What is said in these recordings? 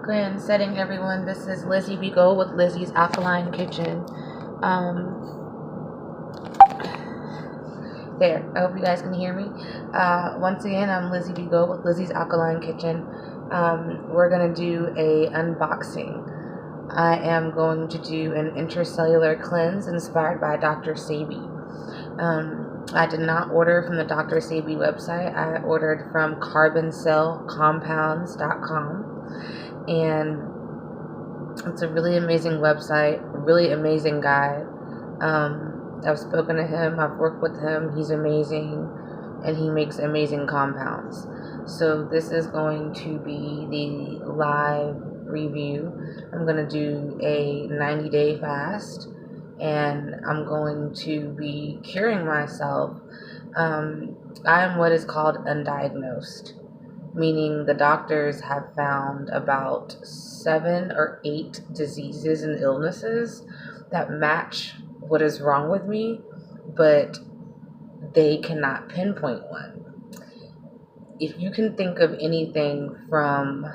Grand setting, everyone. This is Lizzie B. Go with Lizzie's Alkaline Kitchen. There. I hope you guys can hear me. Once again, I'm Lizzie B. Go with Lizzie's Alkaline Kitchen. We're going to do a unboxing. I am going to do an intracellular cleanse inspired by Dr. Sebi. I did not order from the Dr. Sebi website. I ordered from CARBONCELLCOMPOUNDS.com. And it's a really amazing website, really amazing guy. I've spoken to him, I've worked with him, he's amazing, and he makes amazing compounds. So this is going to be the live review. I'm going to do a 90-day fast, and I'm going to be curing myself. I am what is called undiagnosed, meaning the doctors have found about 7 or 8 diseases and illnesses that match what is wrong with me, but they cannot pinpoint one. If you can think of anything from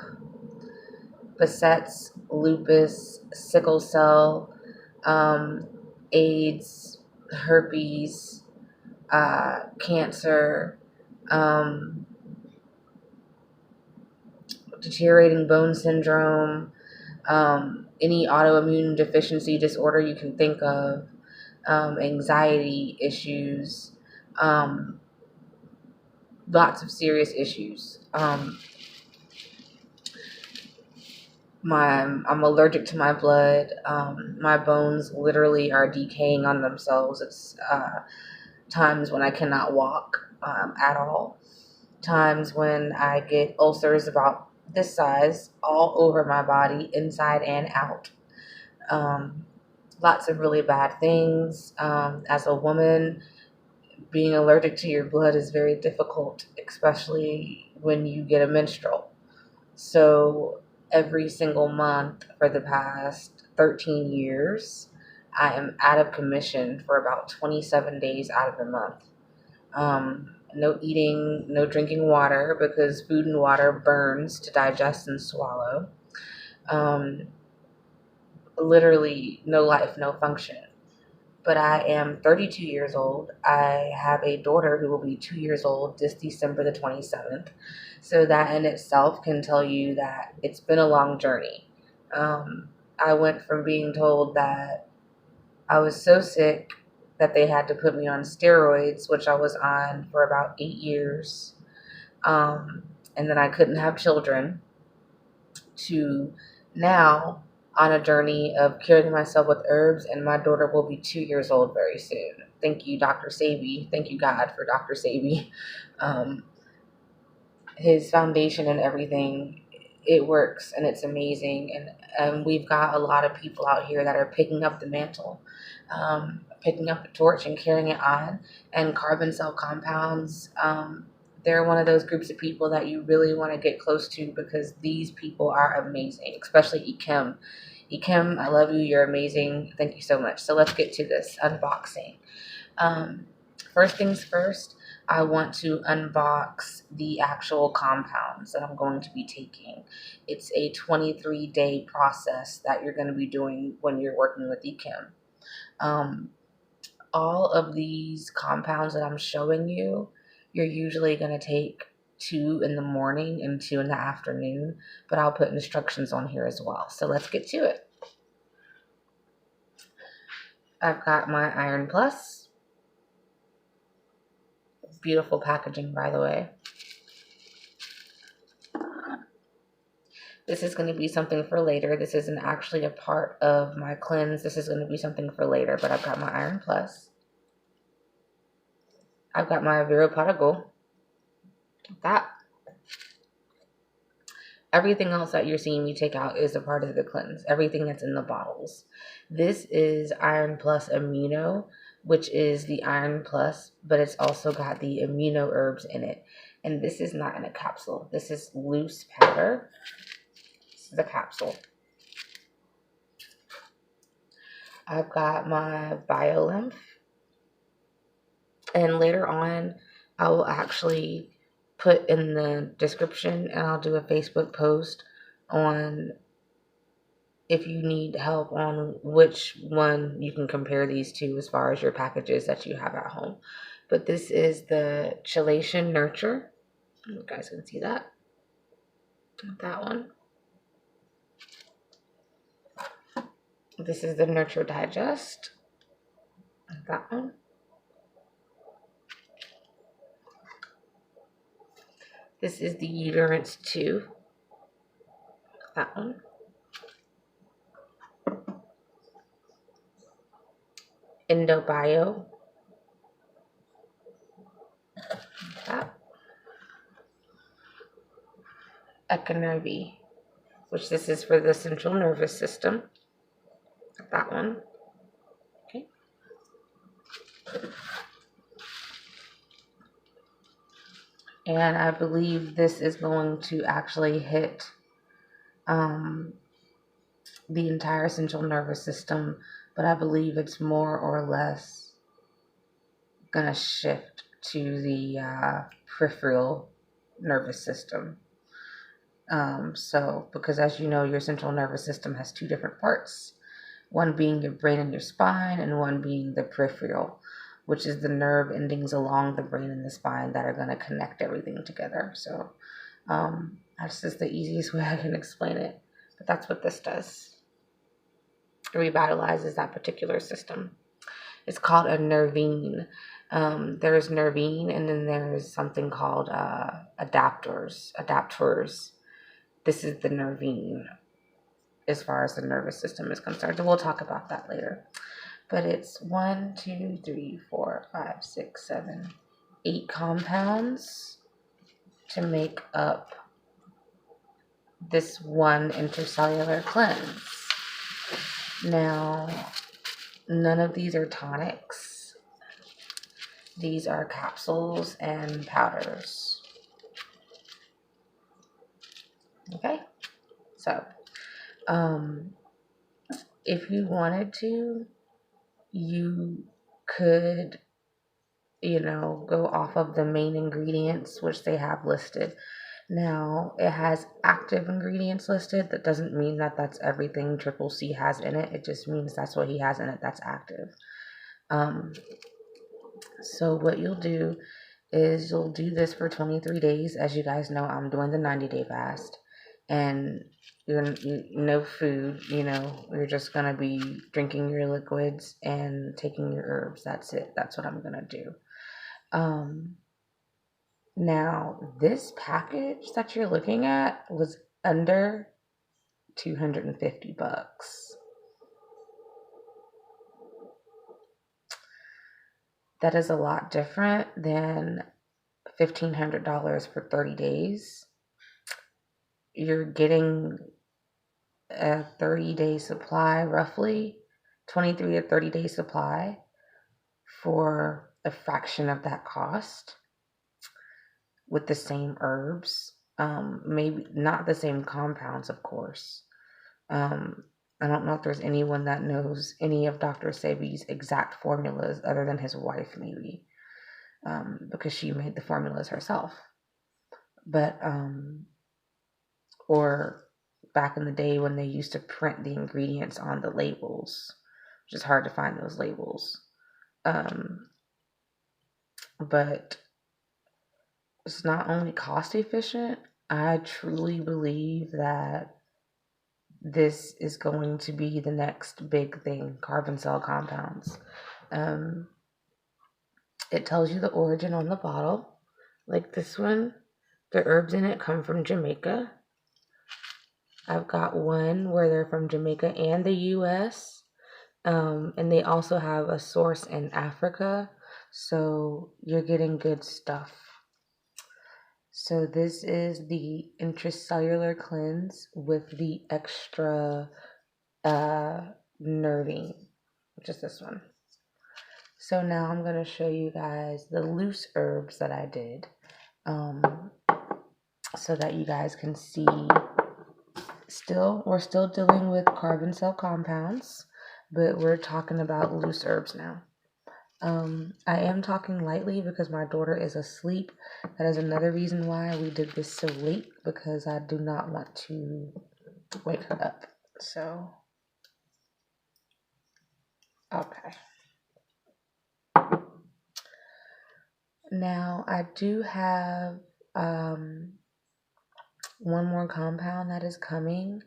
Behçet's, lupus, sickle cell, AIDS, herpes, cancer, deteriorating bone syndrome, any autoimmune deficiency disorder you can think of, anxiety issues, lots of serious issues. I'm allergic to my blood. My bones literally are decaying on themselves. It's times when I cannot walk at all. Times when I get ulcers about this size all over my body, inside and out. Lots of really bad things. As a woman, being allergic to your blood is very difficult, especially when you get a menstrual. So every single month for the past 13 years, I am out of commission for about 27 days out of the month. No eating, no drinking water, because food and water burns to digest and swallow. Literally no life, no function. But I am 32 years old. I have a daughter who will be 2 years old this December the 27th. So that in itself can tell you that it's been a long journey. I went from being told that I was so sick that they had to put me on steroids, which I was on for about 8 years, and then I couldn't have children, to now on a journey of curing myself with herbs, and my daughter will be 2 years old very soon. Thank you, Dr. Sebi. Thank you, God, for Dr. Sebi. His foundation and everything, it works, and it's amazing. And we've got a lot of people out here that are picking up the mantle, picking up the torch and carrying it on. And carbon cell compounds, they're one of those groups of people that you really want to get close to, because these people are amazing, especially Ikem. Ikem, I love you. You're amazing. Thank you so much. So let's get to this unboxing. First things first, I want to unbox the actual compounds that I'm going to be taking. It's a 23-day process that you're going to be doing when you're working with Ikem. All of these compounds that I'm showing you, you're usually going to take 2 in the morning and 2 in the afternoon, but I'll put instructions on here as well. So let's get to it. I've got my Iron Plus. Beautiful packaging, by the way. This is going to be something for later. This isn't actually a part of my cleanse. This is going to be something for later, but I've got my Iron Plus. I've got my Vero Prodigal. That. Everything else that you're seeing me take out is a part of the cleanse. Everything that's in the bottles. This is Iron Plus Amino, which is the Iron Plus, but it's also got the amino herbs in it. And this is not in a capsule. This is loose powder. This is a capsule. I've got my BioLymph. And later on, I will actually put in the description, and I'll do a Facebook post on if you need help on which one you can compare these to as far as your packages that you have at home. But this is the Chelation Nurture. You guys can see that. That one. This is the Nurture Digest. That one. This is the Uterance 2. That one. EndoBio. That. Econervy, which this is for the central nervous system. That one. Okay. And I believe this is going to actually hit the entire central nervous system, but I believe it's more or less going to shift to the peripheral nervous system. So, because as you know, your central nervous system has two different parts, one being your brain and your spine, and one being the peripheral, which is the nerve endings along the brain and the spine that are going to connect everything together. So, that's just the easiest way I can explain it. But that's what this does. It revitalizes that particular system. It's called a nervine. There's nervine, and then there's something called adaptors. This is the nervine as far as the nervous system is concerned. And we'll talk about that later. But it's 1, 2, 3, 4, 5, 6, 7, 8 compounds to make up this one intracellular cleanse. Now, none of these are tonics. These are capsules and powders. Okay? So, if you wanted to, you could, go off of the main ingredients, which they have listed. Now, it has active ingredients listed. That doesn't mean that that's everything Triple C has in it. It just means that's what he has in it that's active. So what you'll do is you'll do this for 23 days. As you guys know, I'm doing the 90-day fast. And you're no food, you're just going to be drinking your liquids and taking your herbs. That's it. That's what I'm going to do. Now, this package that you're looking at was under $250. That is a lot different than $1,500 for 30 days. You're getting a 30-day supply, roughly 23 to 30-day supply for a fraction of that cost with the same herbs. Maybe not the same compounds, of course. I don't know if there's anyone that knows any of Dr. Sebi's exact formulas other than his wife, maybe, because she made the formulas herself. But, or back in the day when they used to print the ingredients on the labels, which is hard to find those labels. But it's not only cost efficient, I truly believe that this is going to be the next big thing, carbon cell compounds. It tells you the origin on the bottle. Like this one, the herbs in it come from Jamaica. I've got one where they're from Jamaica and the US. And they also have a source in Africa. So you're getting good stuff. So this is the intracellular cleanse with the extra nervine, which is this one. So now I'm going to show you guys the loose herbs that I did, so that you guys can see. We're still dealing with carbon cell compounds, but we're talking about loose herbs now. I am talking lightly because my daughter is asleep. That is another reason why we did this so late, because I do not want to wake her up. So Okay. Now, I do have one more compound that is coming.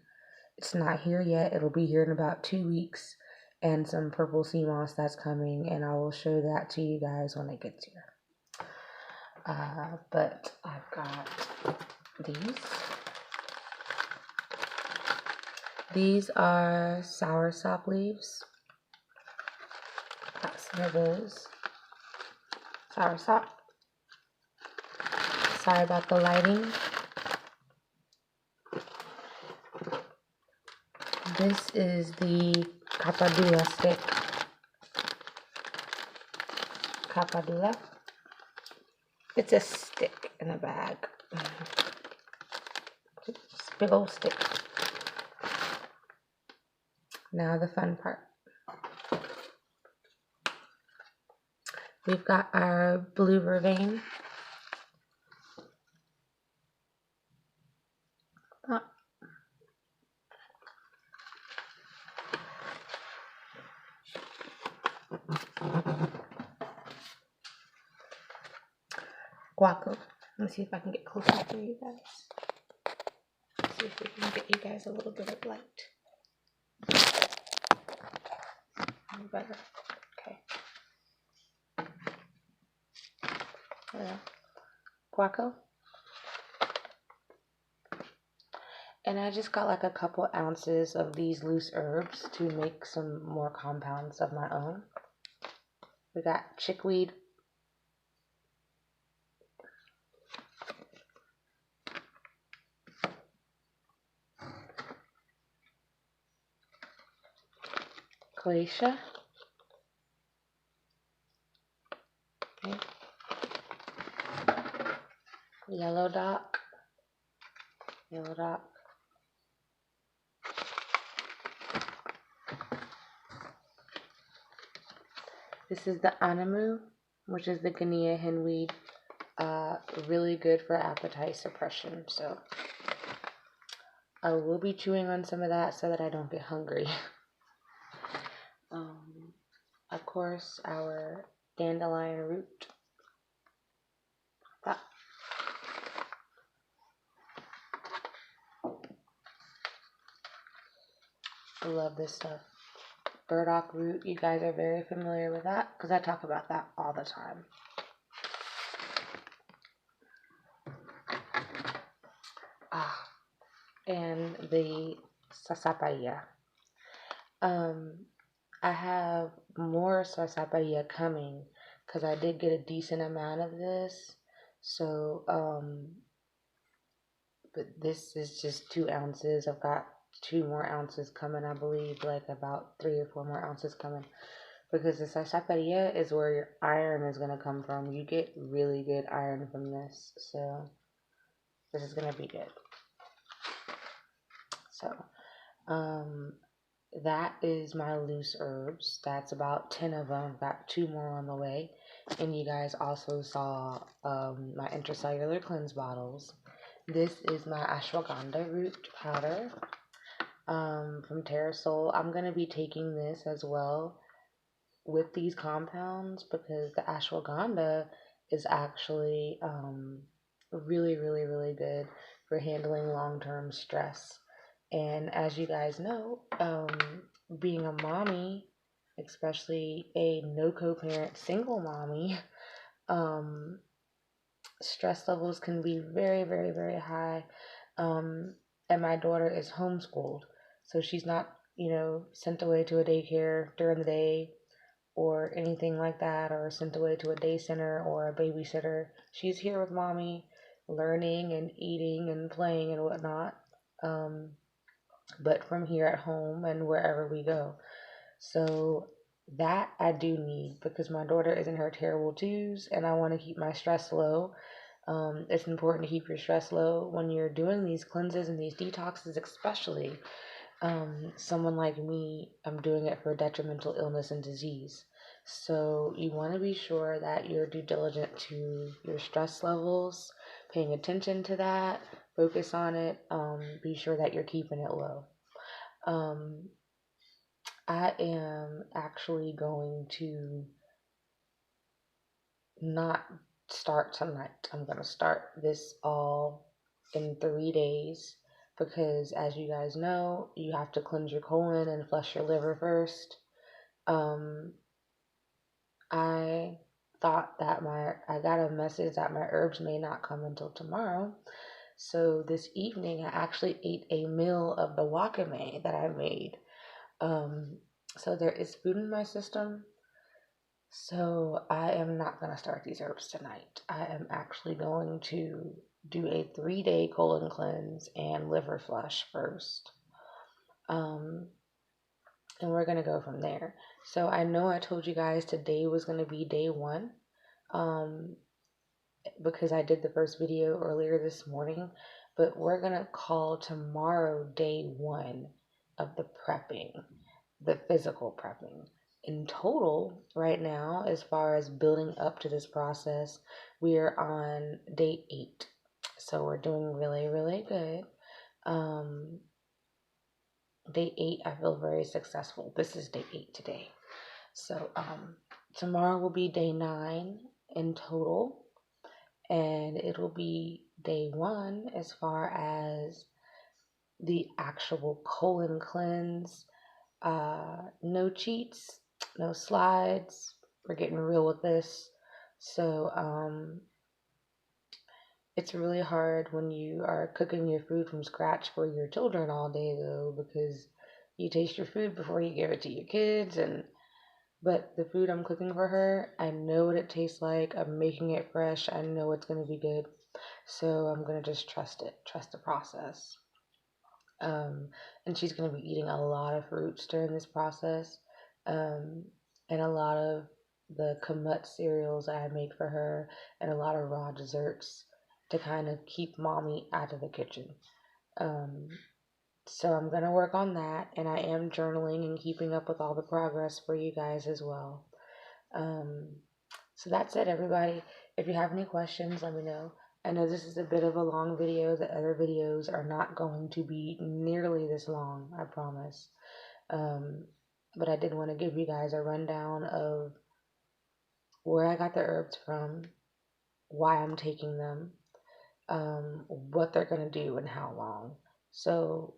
It's not here yet. It'll be here in about 2 weeks. And some purple sea moss that's coming, and I will show that to you guys when it gets here. But I've got these. These are soursop leaves. Got some of those. Soursop. Sorry about the lighting. This is the capadula stick. Capadula. It's a stick in a bag. It's a big old stick. Now the fun part. We've got our blue vervain. Guaco. Let me see if I can get closer for you guys. See if we can get you guys a little bit of light. Better. Okay. Guaco. And I just got like a couple ounces of these loose herbs to make some more compounds of my own. We got chickweed. Glacia. Okay. Yellow dock. Yellow dock. This is the anamu, which is the Guinea henweed. Really good for appetite suppression. So I will be chewing on some of that so that I don't get hungry. Of course, our dandelion root. I love this stuff. Burdock root, you guys are very familiar with that because I talk about that all the time. And the sasapaya. I have more sasapaya coming because I did get a decent amount of this. So, but this is just 2 ounces. I've got 2 more ounces coming, I believe, like about 3 or 4 more ounces coming. Because the sasapaya is where your iron is going to come from. You get really good iron from this. So, this is going to be good. So, that is my loose herbs. That's about 10 of them. I've got 2 more on the way. And you guys also saw my Intracellular cleanse bottles. This is my ashwagandha root powder from Terrasol. I'm going to be taking this as well with these compounds because the ashwagandha is actually really, really, really good for handling long-term stress. And as you guys know, being a mommy, especially a no co-parent single mommy, stress levels can be very, very, very high. And my daughter is homeschooled, so she's not, sent away to a daycare during the day or anything like that, or sent away to a day center or a babysitter. She's here with mommy, learning and eating and playing and whatnot. But from here at home and wherever we go. So that I do need because my daughter is in her terrible twos and I want to keep my stress low. It's important to keep your stress low when you're doing these cleanses and these detoxes, especially. Someone like me, I'm doing it for detrimental illness and disease. So you want to be sure that you're due diligent to your stress levels, paying attention to that, focus on it, be sure that you're keeping it low. I am actually going to not start tonight. I'm going to start this all in 3 days because, as you guys know, you have to cleanse your colon and flush your liver first. I thought that I got a message that my herbs may not come until tomorrow. So this evening, I actually ate a meal of the wakame that I made. So there is food in my system. So I am not going to start these herbs tonight. I am actually going to do a 3-day colon cleanse and liver flush first. And we're going to go from there. So I know I told you guys today was going to be day 1. Because I did the first video earlier this morning, but we're going to call tomorrow day 1 of the prepping, the physical prepping. In total, right now, as far as building up to this process, we are on day 8. So we're doing really, really good. Day 8, I feel very successful. This is day 8 today. So tomorrow will be day 9 in total. And it'll be day 1 as far as the actual colon cleanse. No cheats, no slides. We're getting real with this. So it's really hard when you are cooking your food from scratch for your children all day, though, because you taste your food before you give it to your kids. But the food I'm cooking for her, I know what it tastes like. I'm making it fresh. I know it's going to be good. So I'm going to just trust the process. And she's going to be eating a lot of fruits during this process. And a lot of the kamut cereals I make for her, and a lot of raw desserts to kind of keep mommy out of the kitchen. So I'm going to work on that, and I am journaling and keeping up with all the progress for you guys as well. So that's it, everybody. If you have any questions, let me know. I know this is a bit of a long video. The other videos are not going to be nearly this long, I promise. But I did want to give you guys a rundown of where I got the herbs from, why I'm taking them, what they're going to do, and how long. So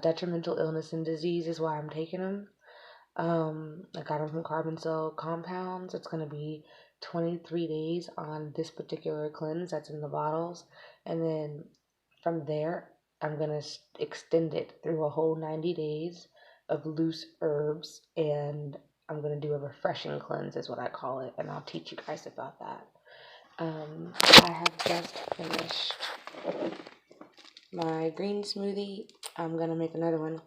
detrimental illness and disease is why I'm taking them. I got them from CARBONCELLCOMPOUNDS. It's going to be 23 days on this particular cleanse that's in the bottles. And then from there, I'm going to extend it through a whole 90 days of loose herbs. And I'm going to do a refreshing cleanse is what I call it. And I'll teach you guys about that. I have just finished my green smoothie. I'm going to make another one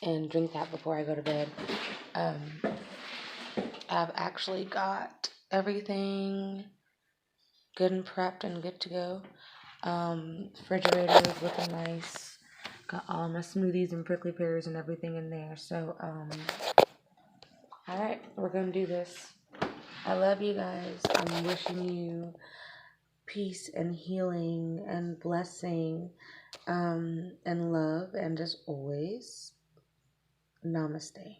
and drink that before I go to bed. I've actually got everything good and prepped and good to go. Refrigerator is looking nice. Got all my smoothies and prickly pears and everything in there. So, alright, we're gonna do this. I love you guys. I'm wishing you peace and healing and blessing, and love. And as always, namaste.